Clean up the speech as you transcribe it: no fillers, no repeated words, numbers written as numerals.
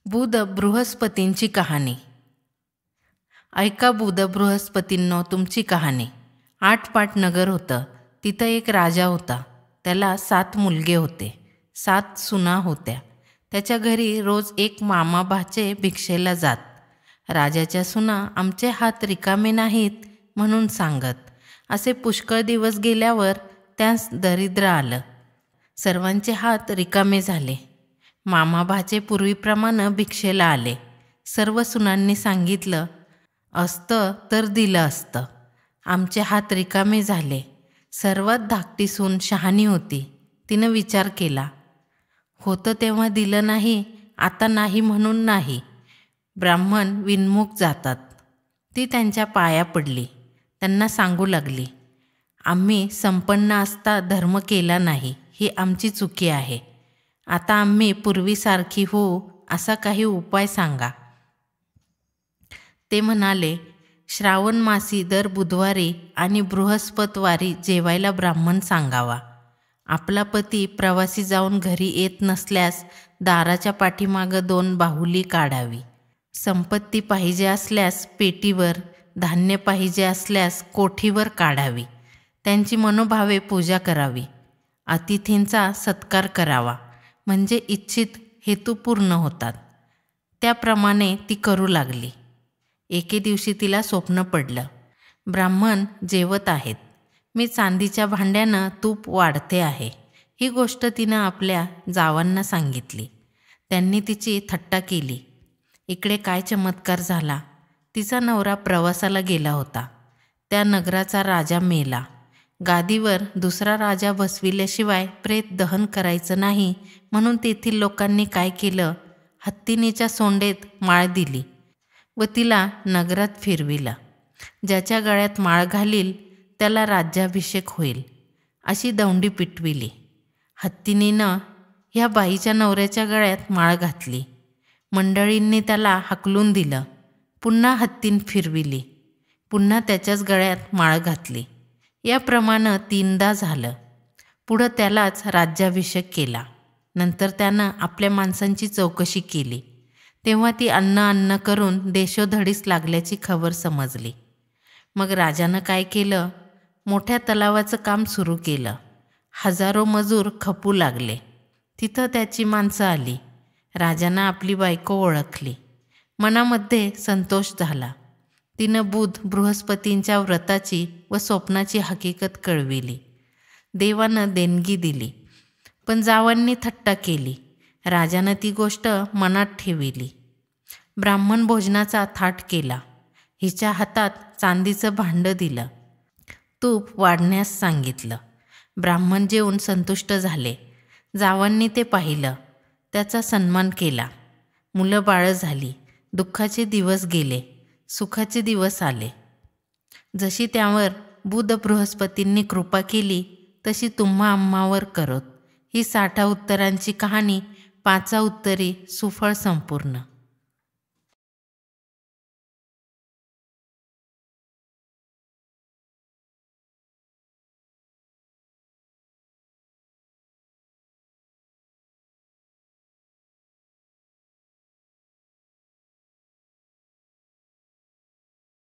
बुध बृहस्पतींची कहाणी. ऐका बुध बृहस्पतींनो तुमची कहाणी. 8 पाट नगर होतं. तिथं एक राजा होता. त्याला 7 मुलगे होते, 7 सुना होत्या. त्याच्या घरी रोज एक मामा भाचे भिक्षेला जात. राजाच्या सुना आमचे हात रिकामे नाहीत म्हणून सांगत. असे पुष्कळ दिवस गेल्यावर त्यास दरिद्र आलं. सर्वांचे हात रिकामे झाले. मामा भाचे पूर्वीप्रमाणे भिक्षेला आले. सर्व सुनांनी सांगितलं असतं तर दिलं असतं. आमचे हात रिकामे झाले. सर्वात धाकटी सून शहाणी होती. तिनं विचार केला, होतं तेव्हा दिलं नाही, आता नाही म्हणून नाही. ब्राह्मण विनमुख जातात. ती त्यांच्या पाया पडली. त्यांना सांगू लागली, आम्ही संपन्न असता धर्म केला नाही, ही आमची चुकी आहे. आता आम्ही पूर्वीसारखी होऊ असा काही उपाय सांगा. ते म्हणाले, श्रावण मासी दर बुधवारी आणि बृहस्पतवारी जेवायला ब्राह्मण सांगावा. आपला पती प्रवासी जाऊन घरी येत नसल्यास दाराच्या पाठीमागं 2 बाहुली काढावी. संपत्ती पाहिजे असल्यास पेटीवर, धान्य पाहिजे असल्यास कोठीवर काढावी. त्यांची मनोभावे पूजा करावी. अतिथींचा सत्कार करावा, म्हणजे इच्छित हेतू पूर्ण होतात. त्याप्रमाणे ती करू लागली. एके दिवशी तिला स्वप्न पडलं, ब्राह्मण जेवत आहेत. मी चांदीच्या भांड्यानं तूप वाढते आहे. ही गोष्ट तिनं आपल्या जावांना सांगितली. त्यांनी तिची थट्टा केली. इकडे काय चमत्कार झाला. तिचा नवरा प्रवासाला गेला होता. त्या नगराचा राजा मेला. गादीवर दुसरा राजा बसविल्याशिवाय प्रेत दहन करायचं नाही म्हणून तेथील लोकांनी काय केलं, हत्तीनीच्या सोंडेत माळ दिली व तिला नगरात फिरविलं. ज्याच्या गळ्यात माळ घालील त्याला राज्याभिषेक होईल अशी दौंडी पिटविली. हत्तीनीनं ह्या बाईच्या नवऱ्याच्या गळ्यात माळ घातली. मंडळींनी त्याला हाकलून दिलं. पुन्हा हत्तीन फिरविली. पुन्हा त्याच्याच गळ्यात माळ घातली. याप्रमाणे 3दा झालं. पुढं त्यालाच राज्याभिषेक केला. नंतर त्यानं आपल्या माणसांची चौकशी केली. तेव्हा ती अन्न करून देशोधडीस लागल्याची खबर समजली. मग राजानं काय केलं, मोठ्या तलावाचं काम सुरू केलं. हजारो मजूर खपू लागले. तिथं त्याची माणसं आली. राजानं आपली बायको ओळखली. मनामध्ये संतोष झाला. तिनं बुध बृहस्पतींच्या व्रताची व स्वप्नाची हकीकत कळविली. देवानं देणगी दिली, पण जावांनी थट्टा केली. राजानं ती गोष्ट मनात ठेविली. ब्राह्मण भोजनाचा थाट केला. हिच्या हातात चांदीचं भांडं दिलं. तूप वाढण्यास सांगितलं. ब्राह्मण जेवून संतुष्ट झाले. जावांनी ते पाहिलं. त्याचा सन्मान केला. मुलं बाळं झाली. दुःखाचे दिवस गेले, सुखाचे दिवस आले. जशी त्यावर बुध बृहस्पतींनी कृपा केली तशी तुम्हा आम्हावर करोत. ही 60 उत्तरांची कहाणी 5 उत्तरी सुफळ संपूर्ण.